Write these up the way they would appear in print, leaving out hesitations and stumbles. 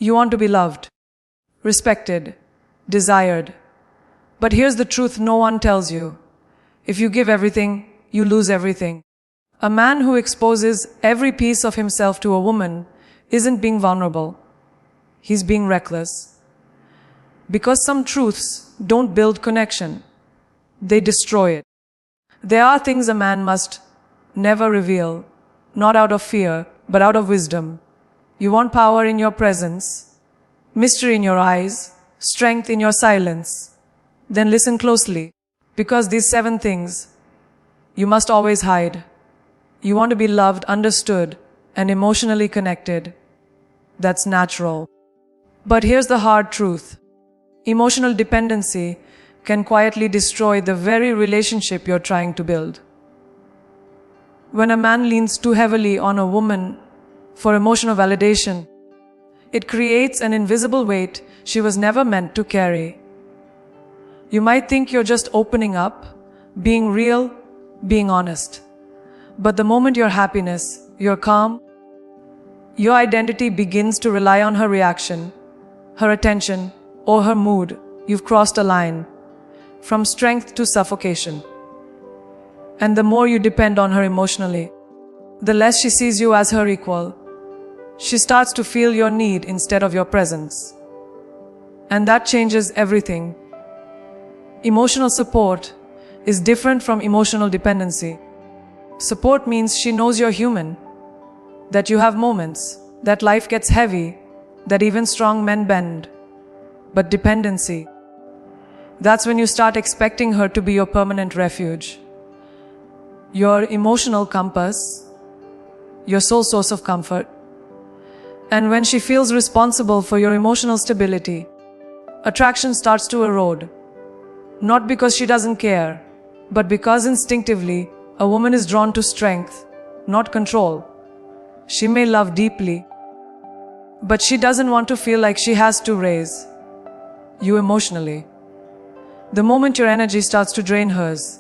You want to be loved, respected, desired. But here's the truth no one tells you. If you give everything, you lose everything. A man who exposes every piece of himself to a woman isn't being vulnerable. He's being reckless. Because some truths don't build connection. They destroy it. There are things a man must never reveal, not out of fear, but out of wisdom. You want power in your presence, mystery in your eyes, strength in your silence. Then listen closely, because these 7 things you must always hide. You want to be loved, understood, and emotionally connected. That's natural. But here's the hard truth. Emotional dependency can quietly destroy the very relationship you're trying to build. When a man leans too heavily on a woman for emotional validation, it creates an invisible weight she was never meant to carry. You might think you're just opening up, being real, being honest. But the moment your happiness, your calm, your identity begins to rely on her reaction, her attention, or her mood, you've crossed a line from strength to suffocation. And the more you depend on her emotionally, the less she sees you as her equal. She starts to feel your need instead of your presence. And that changes everything. Emotional support is different from emotional dependency. Support means she knows you're human, that you have moments, that life gets heavy, that even strong men bend. But dependency, that's when you start expecting her to be your permanent refuge, your emotional compass, your sole source of comfort. And when she feels responsible for your emotional stability, attraction starts to erode. Not because she doesn't care, but because instinctively, a woman is drawn to strength, not control. She may love deeply, but she doesn't want to feel like she has to raise you emotionally. The moment your energy starts to drain hers,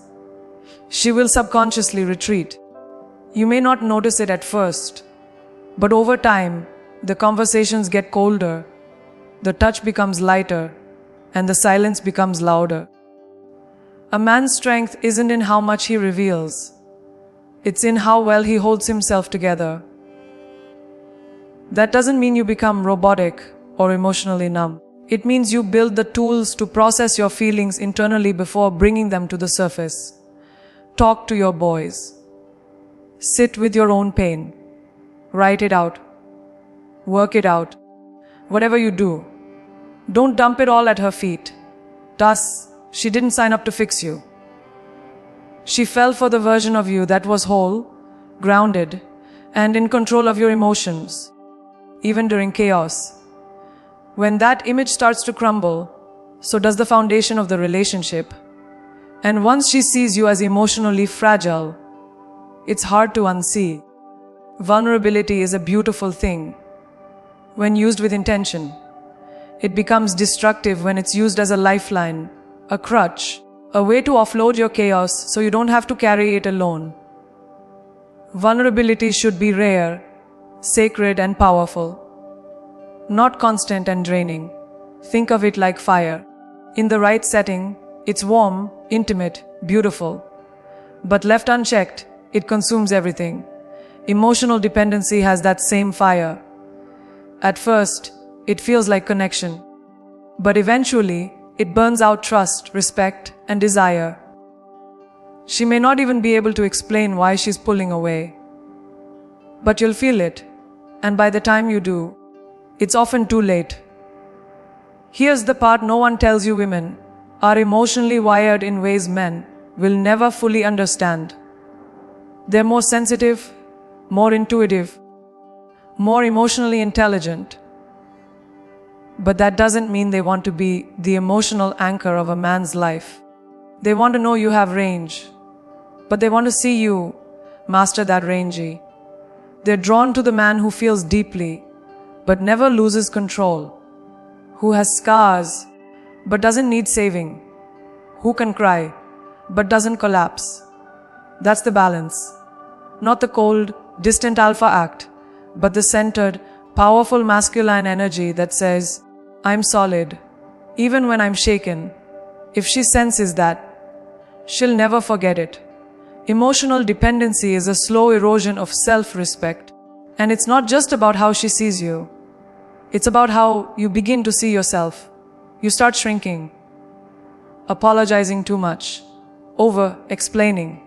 she will subconsciously retreat. You may not notice it at first, but over time, the conversations get colder, the touch becomes lighter, and the silence becomes louder. A man's strength isn't in how much he reveals. It's in how well he holds himself together. That doesn't mean you become robotic or emotionally numb. It means you build the tools to process your feelings internally before bringing them to the surface. Talk to your boys. Sit with your own pain. Write it out. Work it out. Whatever you do, don't dump it all at her feet. Thus, she didn't sign up to fix you. She fell for the version of you that was whole, grounded, and in control of your emotions, even during chaos. When that image starts to crumble, so does the foundation of the relationship. And once she sees you as emotionally fragile, it's hard to unsee. Vulnerability is a beautiful thing when used with intention. It becomes destructive when it's used as a lifeline, a crutch, a way to offload your chaos so you don't have to carry it alone. Vulnerability should be rare, sacred, and powerful. Not constant and draining. Think of it like fire. In the right setting, it's warm, intimate, beautiful. But left unchecked, it consumes everything. Emotional dependency has that same fire. At first, it feels like connection. But eventually, it burns out trust, respect, and desire. She may not even be able to explain why she's pulling away. But you'll feel it, and by the time you do, it's often too late. Here's the part no one tells you: women are emotionally wired in ways men will never fully understand. They're more sensitive, more intuitive, more emotionally intelligent. But that doesn't mean they want to be the emotional anchor of a man's life. They want to know you have range, but they want to see you master that range. They're drawn to the man who feels deeply, but never loses control, who has scars, but doesn't need saving, who can cry, but doesn't collapse. That's the balance. Not the cold, distant alpha act, but the centered, Powerful masculine energy that says, I'm solid, even when I'm shaken. If she senses that, she'll never forget it. Emotional dependency is a slow erosion of self-respect. And it's not just about how she sees you. It's about how you begin to see yourself. You start shrinking, apologizing too much, over-explaining,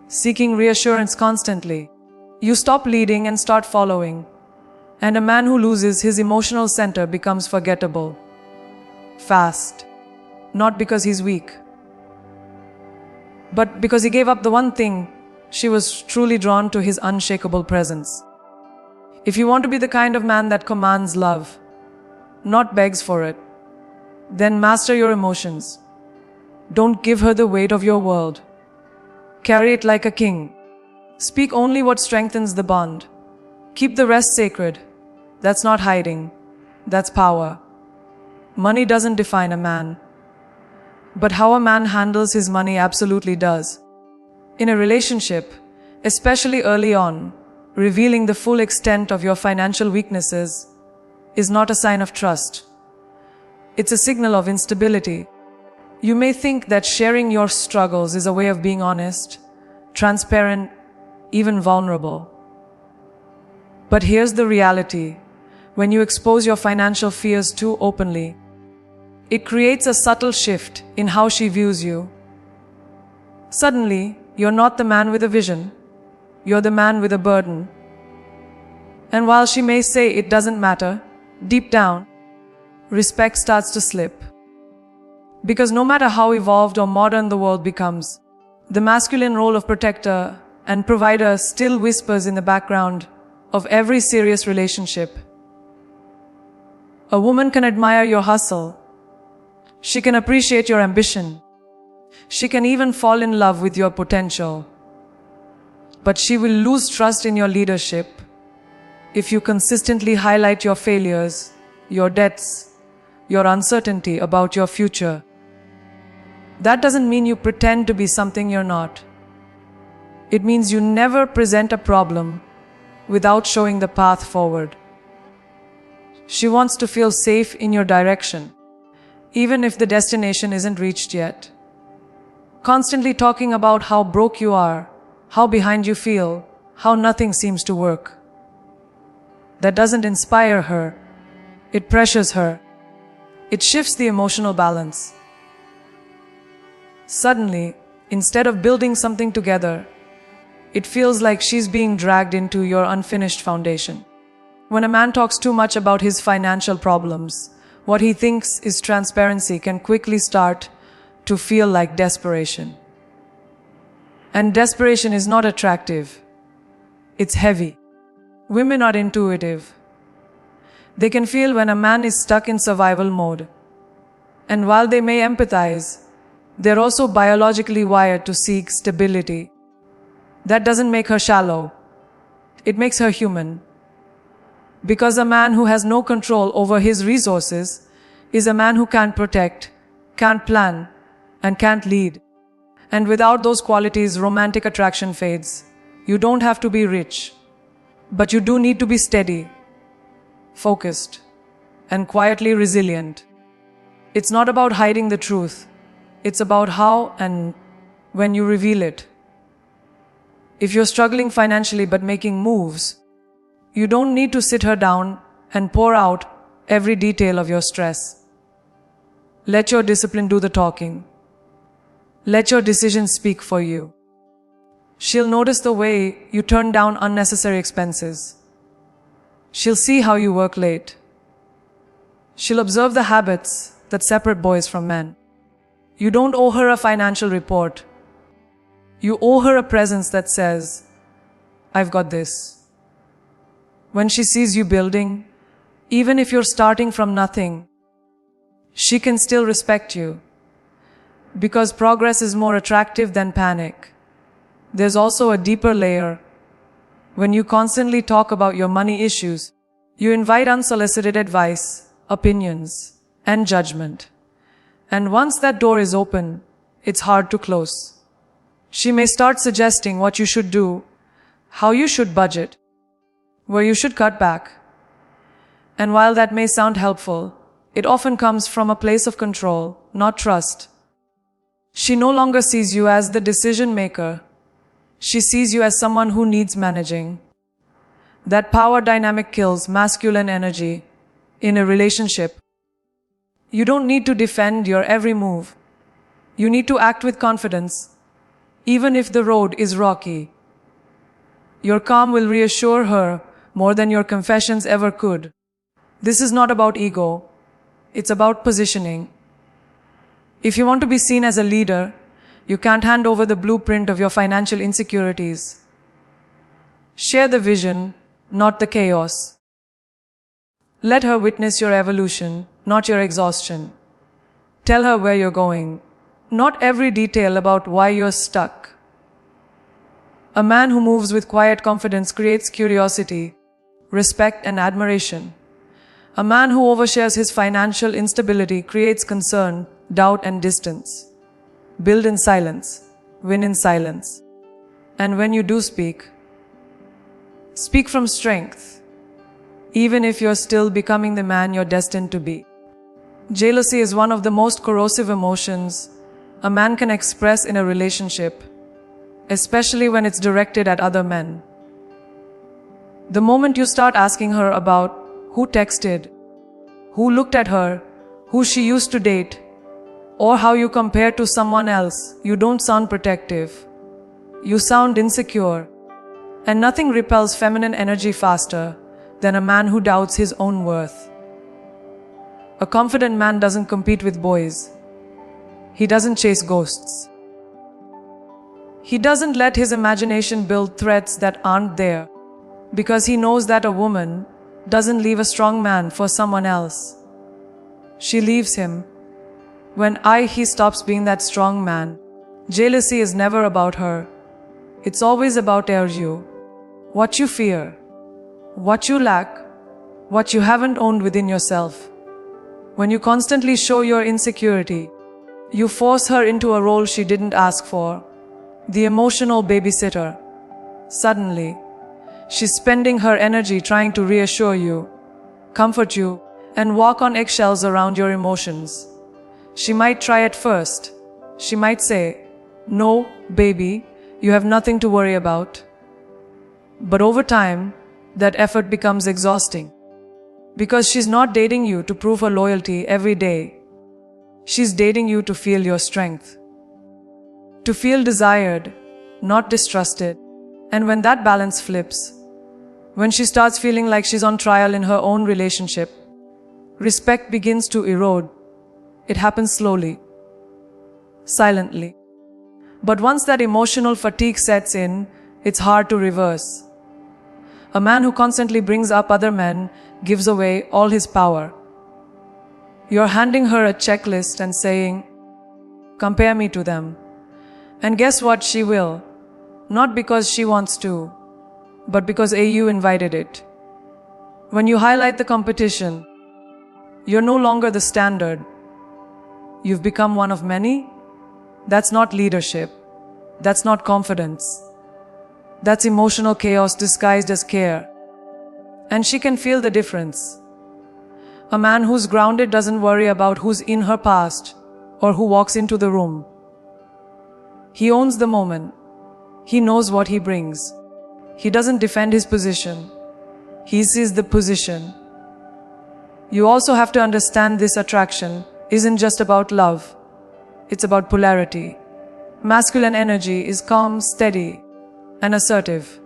seeking reassurance constantly. You stop leading and start following. And a man who loses his emotional center becomes forgettable, fast. Not because he's weak, but because he gave up the one thing she was truly drawn to: his unshakable presence. If you want to be the kind of man that commands love, not begs for it, then master your emotions. Don't give her the weight of your world. Carry it like a king. Speak only what strengthens the bond. Keep the rest sacred. That's not hiding. That's power. Money doesn't define a man. But how a man handles his money absolutely does. In a relationship, especially early on, revealing the full extent of your financial weaknesses is not a sign of trust. It's a signal of instability. You may think that sharing your struggles is a way of being honest, transparent, even vulnerable. But here's the reality. When you expose your financial fears too openly, it creates a subtle shift in how she views you. Suddenly, you're not the man with a vision. You're the man with a burden. And while she may say it doesn't matter, deep down, respect starts to slip. Because no matter how evolved or modern the world becomes, the masculine role of protector and provider still whispers in the background of every serious relationship. A woman can admire your hustle. She can appreciate your ambition. She can even fall in love with your potential. But she will lose trust in your leadership if you consistently highlight your failures, your debts, your uncertainty about your future. That doesn't mean you pretend to be something you're not. It means you never present a problem without showing the path forward. She wants to feel safe in your direction, even if the destination isn't reached yet. Constantly talking about how broke you are, how behind you feel, how nothing seems to work. That doesn't inspire her. It pressures her. It shifts the emotional balance. Suddenly, instead of building something together, it feels like she's being dragged into your unfinished foundation. When a man talks too much about his financial problems, what he thinks is transparency can quickly start to feel like desperation. And desperation is not attractive. It's heavy. Women are intuitive. They can feel when a man is stuck in survival mode. And while they may empathize, they're also biologically wired to seek stability. That doesn't make her shallow. It makes her human. Because a man who has no control over his resources is a man who can't protect, can't plan, and can't lead. And without those qualities, romantic attraction fades. You don't have to be rich, but you do need to be steady, focused, and quietly resilient. It's not about hiding the truth. It's about how and when you reveal it. If you're struggling financially but making moves, you don't need to sit her down and pour out every detail of your stress. Let your discipline do the talking. Let your decisions speak for you. She'll notice the way you turn down unnecessary expenses. She'll see how you work late. She'll observe the habits that separate boys from men. You don't owe her a financial report. You owe her a presence that says, I've got this. When she sees you building, even if you're starting from nothing, she can still respect you. Because progress is more attractive than panic. There's also a deeper layer. When you constantly talk about your money issues, you invite unsolicited advice, opinions, and judgment. And once that door is open, it's hard to close. She may start suggesting what you should do, how you should budget, where you should cut back, And while that may sound helpful, it often comes from a place of control, not trust. She no longer sees you as the decision maker. She sees you as someone who needs managing. That power dynamic kills masculine energy in a relationship. You don't need to defend your every move. You need to act with confidence, even if the road is rocky. Your calm will reassure her more than your confessions ever could. This is not about ego. It's about positioning. If you want to be seen as a leader, you can't hand over the blueprint of your financial insecurities. Share the vision, not the chaos. Let her witness your evolution, not your exhaustion. Tell her where you're going, not every detail about why you're stuck. A man who moves with quiet confidence creates curiosity, respect, and admiration. A man who overshares his financial instability creates concern, doubt, and distance. Build in silence, win in silence. And when you do speak, speak from strength, even if you're still becoming the man you're destined to be. Jealousy is one of the most corrosive emotions a man can express in a relationship, especially when it's directed at other men. The moment you start asking her about who texted, who looked at her, who she used to date, or how you compare to someone else, you don't sound protective. You sound insecure. And nothing repels feminine energy faster than a man who doubts his own worth. A confident man doesn't compete with boys. He doesn't chase ghosts. He doesn't let his imagination build threats that aren't there, because he knows that a woman doesn't leave a strong man for someone else. She leaves him. When he stops being that strong man, jealousy is never about her. It's always about you. What you fear, what you lack, what you haven't owned within yourself. When you constantly show your insecurity, you force her into a role she didn't ask for, the emotional babysitter. Suddenly, she's spending her energy trying to reassure you, comfort you, and walk on eggshells around your emotions. She might try at first. She might say, "No, baby, you have nothing to worry about." But over time, that effort becomes exhausting. Because she's not dating you to prove her loyalty every day. She's dating you to feel your strength. To feel desired, not distrusted. And when that balance flips, when she starts feeling like she's on trial in her own relationship, respect begins to erode. It happens slowly, silently. But once that emotional fatigue sets in, it's hard to reverse. A man who constantly brings up other men gives away all his power. You're handing her a checklist and saying, "Compare me to them." And guess what? She will. Not because she wants to, but because you invited it. When you highlight the competition, you're no longer the standard. You've become one of many. That's not leadership. That's not confidence. That's emotional chaos disguised as care. And she can feel the difference. A man who's grounded doesn't worry about who's in her past or who walks into the room. He owns the moment. He knows what he brings. He doesn't defend his position. He sees the position. You also have to understand this attraction isn't just about love. It's about polarity. Masculine energy is calm, steady, and assertive.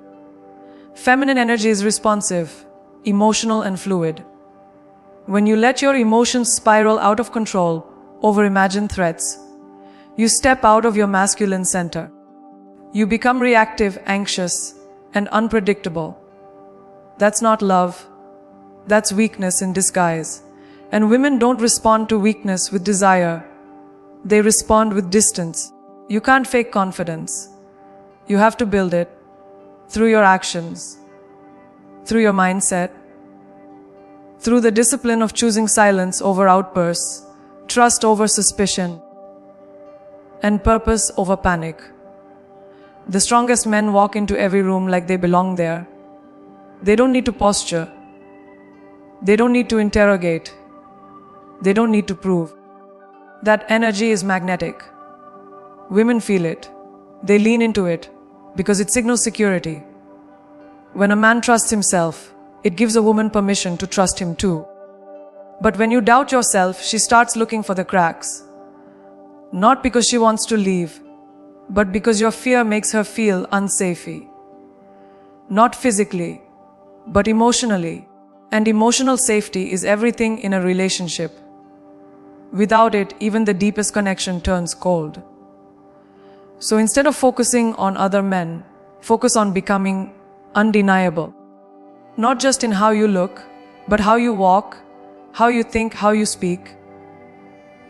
Feminine energy is responsive, emotional, and fluid. When you let your emotions spiral out of control over imagined threats, you step out of your masculine center. You become reactive, anxious, and unpredictable. That's not love. That's weakness in disguise. And women don't respond to weakness with desire. They respond with distance. You can't fake confidence. You have to build it through your actions, through your mindset, through the discipline of choosing silence over outbursts, trust over suspicion, and purpose over panic. The strongest men walk into every room like they belong there. They don't need to posture. They don't need to interrogate. They don't need to prove. That energy is magnetic. Women feel it. They lean into it because it signals security. When a man trusts himself, it gives a woman permission to trust him too. But when you doubt yourself, she starts looking for the cracks. Not because she wants to leave, but because your fear makes her feel unsafe. Not physically, but emotionally. And emotional safety is everything in a relationship. Without it, even the deepest connection turns cold. So instead of focusing on other men, focus on becoming undeniable. Not just in how you look, but how you walk, how you think, how you speak.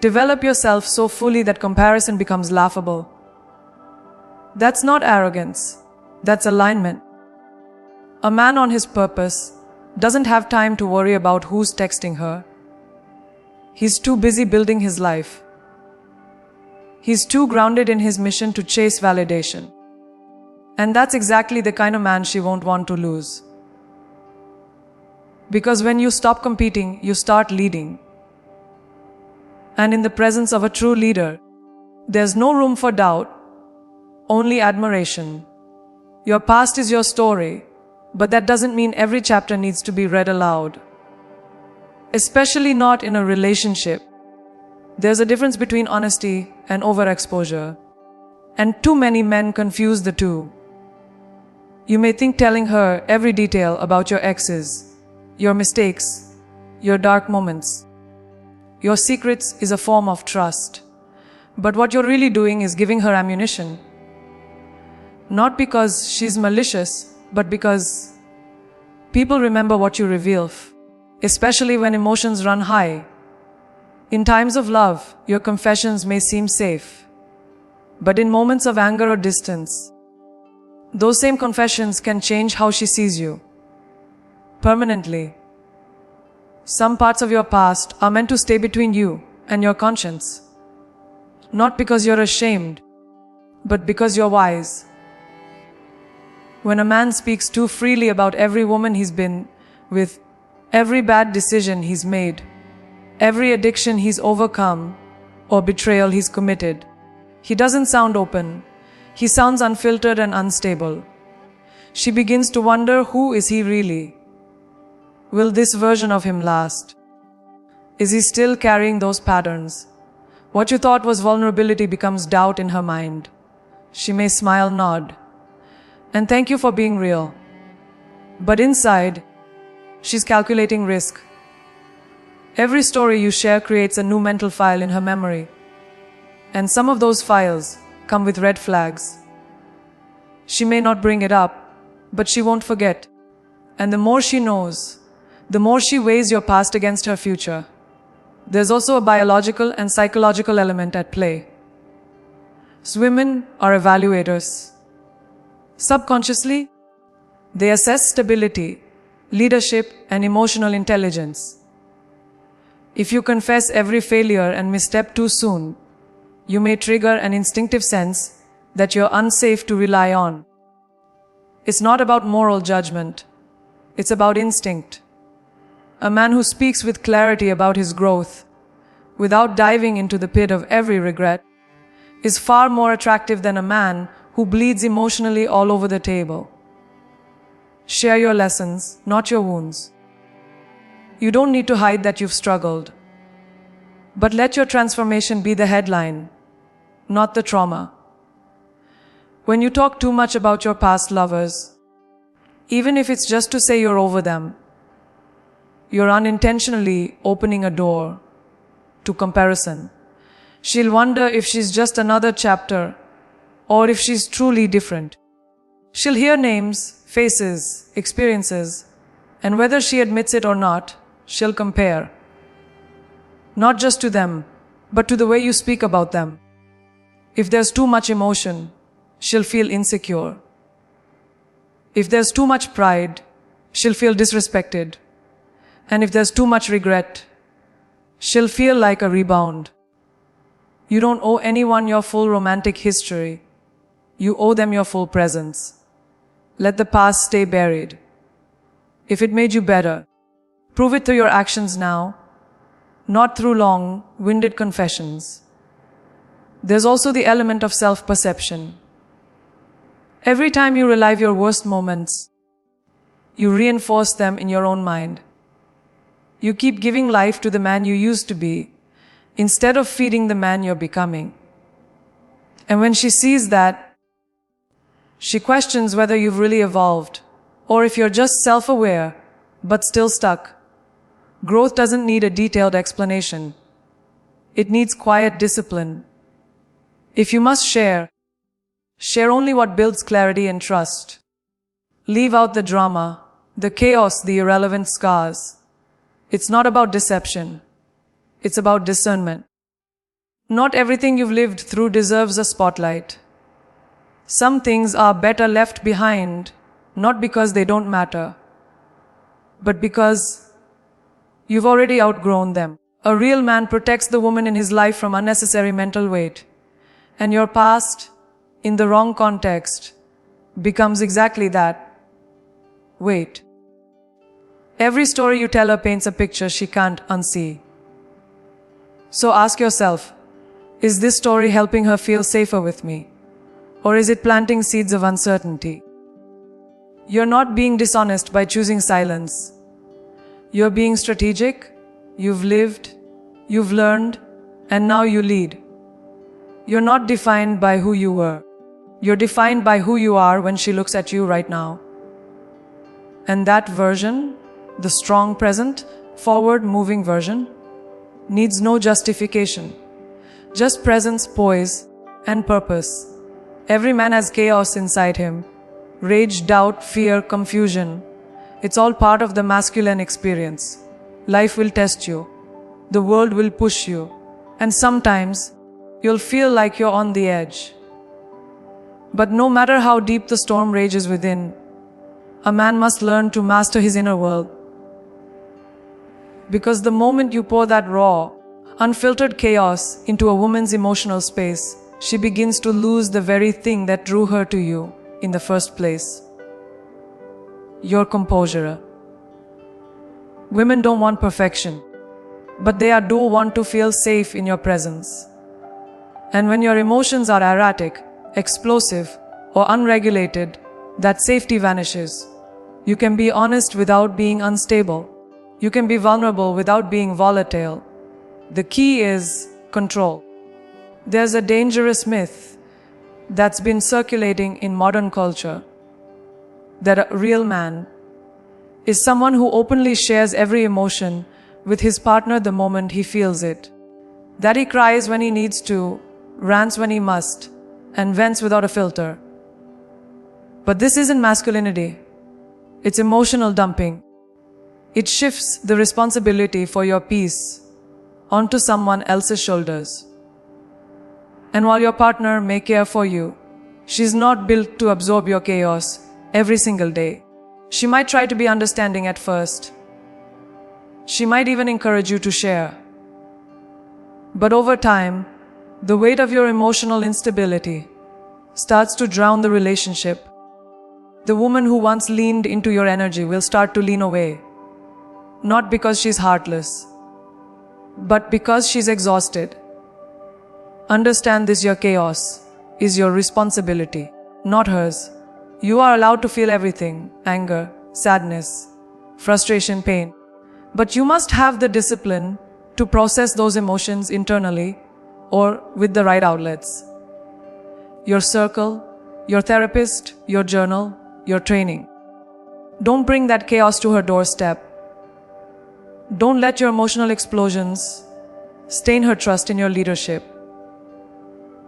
Develop yourself so fully that comparison becomes laughable. That's not arrogance. That's alignment. A man on his purpose doesn't have time to worry about who's texting her. He's too busy building his life. He's too grounded in his mission to chase validation. And that's exactly the kind of man she won't want to lose. Because when you stop competing, you start leading. And in the presence of a true leader, there's no room for doubt, only admiration. Your past is your story, but that doesn't mean every chapter needs to be read aloud. Especially not in a relationship. There's a difference between honesty and overexposure. And too many men confuse the two. You may think telling her every detail about your exes, your mistakes, your dark moments, your secrets is a form of trust. But what you're really doing is giving her ammunition. Not because she's malicious, but because people remember what you reveal, especially when emotions run high. In times of love, your confessions may seem safe. But in moments of anger or distance, those same confessions can change how she sees you. Permanently. Some parts of your past are meant to stay between you and your conscience. Not because you're ashamed, but because you're wise. When a man speaks too freely about every woman he's been with, every bad decision he's made, every addiction he's overcome, or betrayal he's committed, he doesn't sound open. He sounds unfiltered and unstable. She begins to wonder, who is he really? Will this version of him last? Is he still carrying those patterns? What you thought was vulnerability becomes doubt in her mind. She may smile, nod, and thank you for being real. But inside, she's calculating risk. Every story you share creates a new mental file in her memory. And some of those files come with red flags. She may not bring it up, but she won't forget. And the more she knows, the more she weighs your past against her future. There's also a biological and psychological element at play. So women are evaluators. Subconsciously, they assess stability, leadership, and emotional intelligence. If you confess every failure and misstep too soon, you may trigger an instinctive sense that you're unsafe to rely on. It's not about moral judgment. It's about instinct. A man who speaks with clarity about his growth, without diving into the pit of every regret, is far more attractive than a man who bleeds emotionally all over the table. Share your lessons, not your wounds. You don't need to hide that you've struggled. But let your transformation be the headline, not the trauma. When you talk too much about your past lovers, even if it's just to say you're over them, you're unintentionally opening a door to comparison. She'll wonder if she's just another chapter or if she's truly different. She'll hear names, faces, experiences, and whether she admits it or not, she'll compare. Not just to them, but to the way you speak about them. If there's too much emotion, she'll feel insecure. If there's too much pride, she'll feel disrespected. And if there's too much regret, she'll feel like a rebound. You don't owe anyone your full romantic history. You owe them your full presence. Let the past stay buried. If it made you better, Prove it through your actions now, not through long-winded confessions. There's also the element of self-perception. Every time you relive your worst moments, you reinforce them in your own mind. You keep giving life to the man you used to be, instead of feeding the man you're becoming. And when she sees that, she questions whether you've really evolved, or if you're just self-aware, but still stuck. Growth doesn't need a detailed explanation. It needs quiet discipline. If you must share only what builds clarity and trust. Leave out the drama, the chaos, the irrelevant scars. It's not about deception. It's about discernment. Not everything you've lived through deserves a spotlight. Some things are better left behind, not because they don't matter, but because you've already outgrown them. A real man protects the woman in his life from unnecessary mental weight. And your past, in the wrong context, becomes exactly that. Weight. Every story you tell her paints a picture she can't unsee. So ask yourself, is this story helping her feel safer with me? Or is it planting seeds of uncertainty? You're not being dishonest by choosing silence. You're being strategic. You've lived, you've learned, and now you lead. You're not defined by who you were. You're defined by who you are when she looks at you right now. And that version, the strong present, forward-moving version, needs no justification. Just presence, poise, and purpose. Every man has chaos inside him. Rage, doubt, fear, confusion. It's all part of the masculine experience. Life will test you. The world will push you. And sometimes, you'll feel like you're on the edge. But no matter how deep the storm rages within, a man must learn to master his inner world. Because the moment you pour that raw, unfiltered chaos into a woman's emotional space, she begins to lose the very thing that drew her to you in the first place. Your composure. Women don't want perfection, but they do want to feel safe in your presence. And when your emotions are erratic, explosive, or unregulated, that safety vanishes. You can be honest without being unstable. You can be vulnerable without being volatile. The key is control. There's a dangerous myth that's been circulating in modern culture that a real man is someone who openly shares every emotion with his partner the moment he feels it. That he cries when he needs to, rants when he must, and vents without a filter. But this isn't masculinity. It's emotional dumping. It shifts the responsibility for your peace onto someone else's shoulders. And while your partner may care for you, she's not built to absorb your chaos every single day. She might try to be understanding at first. She might even encourage you to share. But over time, the weight of your emotional instability starts to drown the relationship. The woman who once leaned into your energy will start to lean away. Not because she's heartless, but because she's exhausted. Understand this: your chaos is your responsibility, not hers. You are allowed to feel everything: anger, sadness, frustration, pain. But you must have the discipline to process those emotions internally or with the right outlets. Your circle, your therapist, your journal, your training. Don't bring that chaos to her doorstep. Don't let your emotional explosions stain her trust in your leadership.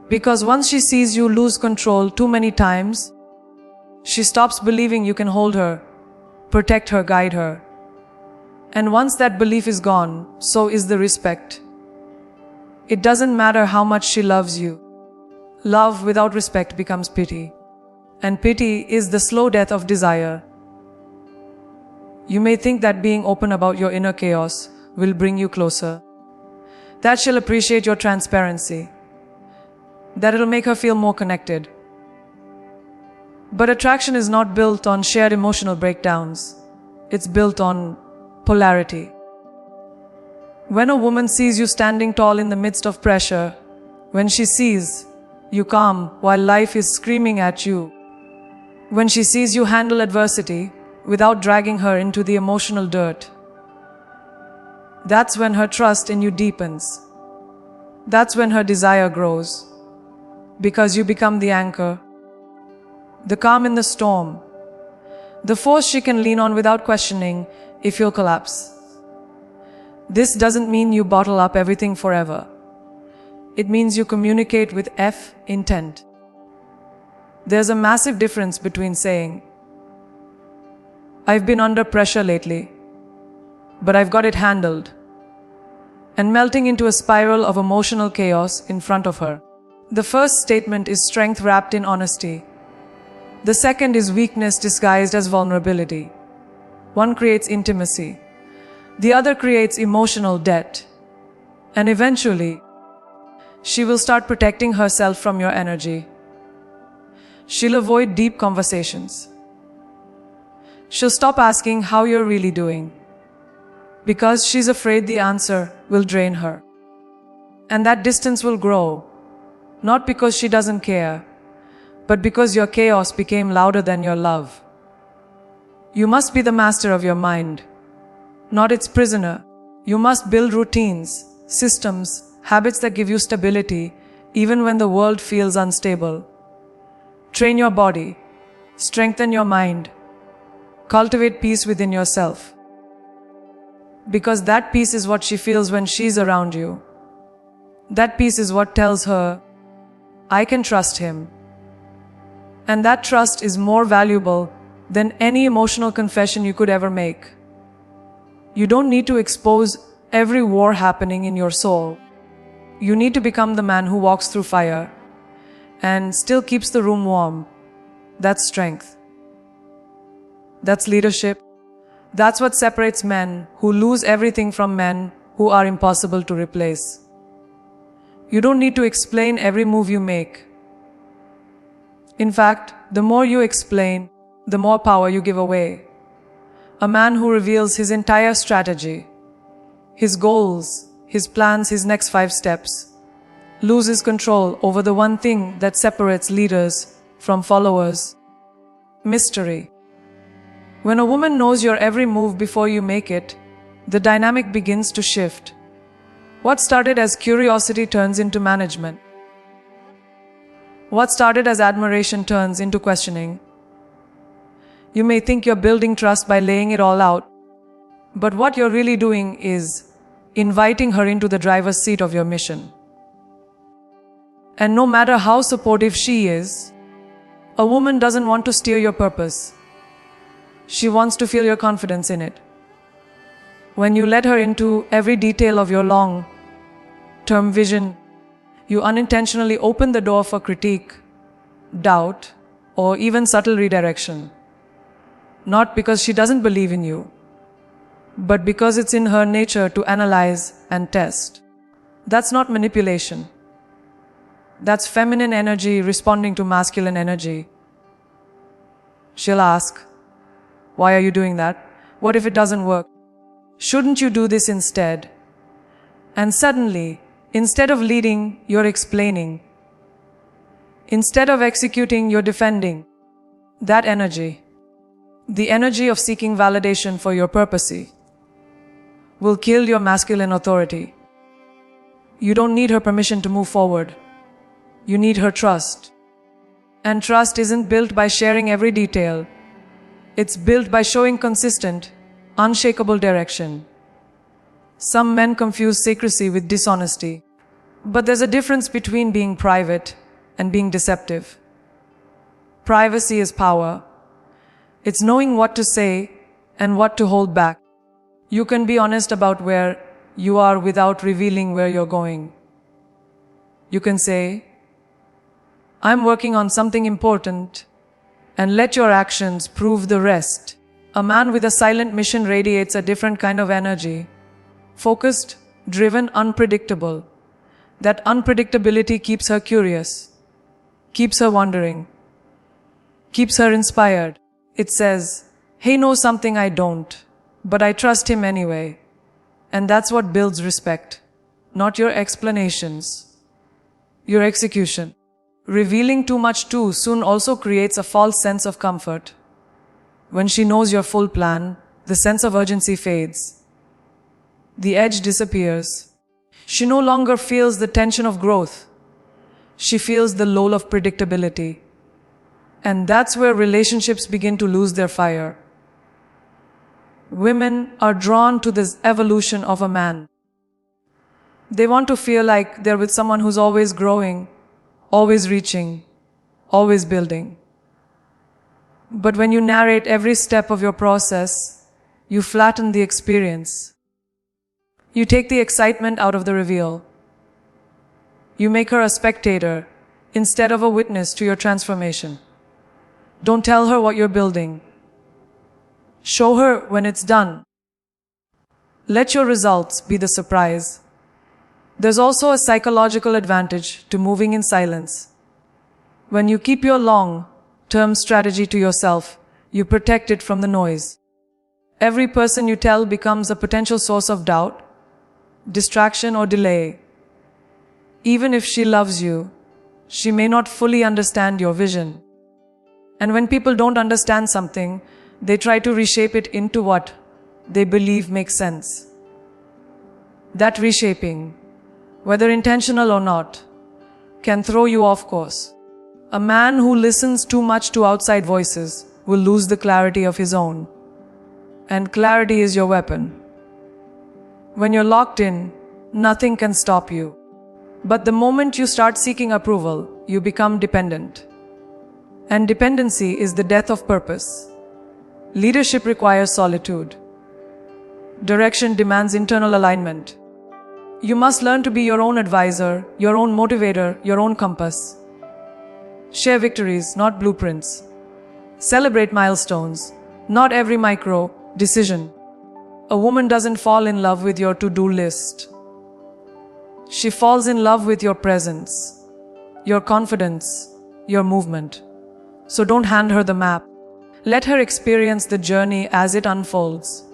Because once she sees you lose control too many times, she stops believing you can hold her, protect her, guide her. And once that belief is gone, so is the respect. It doesn't matter how much she loves you. Love without respect becomes pity. And pity is the slow death of desire. You may think that being open about your inner chaos will bring you closer. That she'll appreciate your transparency. That it'll make her feel more connected. But attraction is not built on shared emotional breakdowns. It's built on polarity. When a woman sees you standing tall in the midst of pressure, when she sees you calm while life is screaming at you, when she sees you handle adversity without dragging her into the emotional dirt, that's when her trust in you deepens. That's when her desire grows, because you become the anchor, the calm in the storm, the force she can lean on without questioning if you'll collapse. This doesn't mean you bottle up everything forever. It means you communicate with intent. There's a massive difference between saying, "I've been under pressure lately, but I've got it handled," and melting into a spiral of emotional chaos in front of her. The first statement is strength wrapped in honesty. The second is weakness disguised as vulnerability. One creates intimacy. The other creates emotional debt. And eventually, she will start protecting herself from your energy. She'll avoid deep conversations. She'll stop asking how you're really doing, because she's afraid the answer will drain her. And that distance will grow, not because she doesn't care, but because your chaos became louder than your love. You must be the master of your mind, not its prisoner. You must build routines, systems, habits that give you stability, even when the world feels unstable. Train your body, strengthen your mind, cultivate peace within yourself. Because that peace is what she feels when she's around you. That peace is what tells her, "I can trust him." And that trust is more valuable than any emotional confession you could ever make. You don't need to expose every war happening in your soul. You need to become the man who walks through fire and still keeps the room warm. That's strength. That's leadership. That's what separates men who lose everything from men who are impossible to replace. You don't need to explain every move you make. In fact, the more you explain, the more power you give away. A man who reveals his entire strategy, his goals, his plans, his next 5 steps, loses control over the one thing that separates leaders from followers: mystery. When a woman knows your every move before you make it, the dynamic begins to shift. What started as curiosity turns into management. What started as admiration turns into questioning. You may think you're building trust by laying it all out, but what you're really doing is inviting her into the driver's seat of your mission. And no matter how supportive she is, a woman doesn't want to steer your purpose. She wants to feel your confidence in it. When you let her into every detail of your long-term vision, you unintentionally open the door for critique, doubt, or even subtle redirection. Not because she doesn't believe in you, but because it's in her nature to analyze and test. That's not manipulation. That's feminine energy responding to masculine energy. She'll ask, "Why are you doing that? What if it doesn't work? Shouldn't you do this instead?" And suddenly, instead of leading, you're explaining. Instead of executing, you're defending. That energy, the energy of seeking validation for your purpose, will kill your masculine authority. You don't need her permission to move forward. You need her trust. And trust isn't built by sharing every detail. It's built by showing consistent, unshakable direction. Some men confuse secrecy with dishonesty. But there's a difference between being private and being deceptive. Privacy is power. It's knowing what to say and what to hold back. You can be honest about where you are without revealing where you're going. You can say, "I'm working on something important," and let your actions prove the rest. A man with a silent mission radiates a different kind of energy. Focused, driven, unpredictable. That unpredictability keeps her curious, keeps her wondering, keeps her inspired. It says, "Hey, know something I don't." but I trust him anyway. And that's what builds respect. Not your explanations, your execution. Revealing too much too soon also creates a false sense of comfort. When she knows your full plan, the sense of urgency fades. The edge disappears. She no longer feels the tension of growth. She feels the lull of predictability. And that's where relationships begin to lose their fire. Women are drawn to this evolution of a man. They want to feel like they're with someone who's always growing, always reaching, always building. But when you narrate every step of your process, you flatten the experience. You take the excitement out of the reveal. You make her a spectator instead of a witness to your transformation. Don't tell her what you're building. Show her when it's done. Let your results be the surprise. There's also a psychological advantage to moving in silence. When you keep your long-term strategy to yourself, you protect it from the noise. Every person you tell becomes a potential source of doubt, distraction, or delay. Even if she loves you, she may not fully understand your vision. And when people don't understand something, they try to reshape it into what they believe makes sense. That reshaping, whether intentional or not, can throw you off course. A man who listens too much to outside voices will lose the clarity of his own. And clarity is your weapon. When you're locked in, nothing can stop you. But the moment you start seeking approval, you become dependent. And dependency is the death of purpose. Leadership requires solitude. Direction demands internal alignment. You must learn to be your own advisor, your own motivator, your own compass. Share victories, not blueprints. Celebrate milestones, not every micro decision. A woman doesn't fall in love with your to-do list. She falls in love with your presence, your confidence, your movement. So don't hand her the map. Let her experience the journey as it unfolds.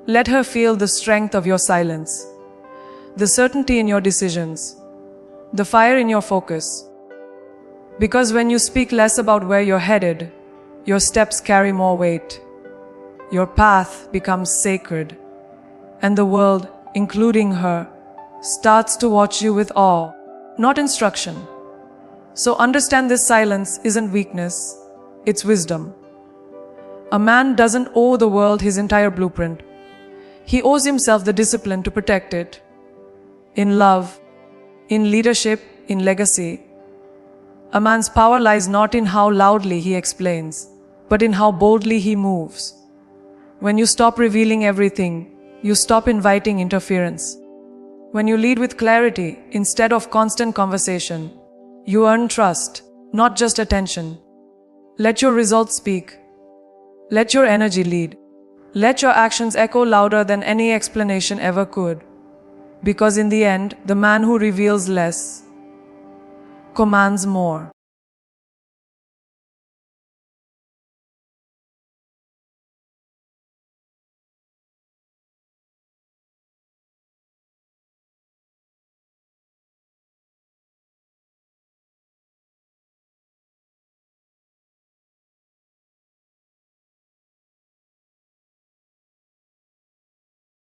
Let her feel the strength of your silence, the certainty in your decisions, the fire in your focus. Because when you speak less about where you're headed, your steps carry more weight. Your path becomes sacred, and the world, including her, starts to watch you with awe, not instruction. So understand this silence isn't weakness, it's wisdom. A man doesn't owe the world his entire blueprint. He owes himself the discipline to protect it. In love, in leadership, in legacy. A man's power lies not in how loudly he explains, but in how boldly he moves. When you stop revealing everything, you stop inviting interference. When you lead with clarity instead of constant conversation, you earn trust, not just attention. Let your results speak. Let your energy lead. Let your actions echo louder than any explanation ever could. Because in the end, the man who reveals less commands more.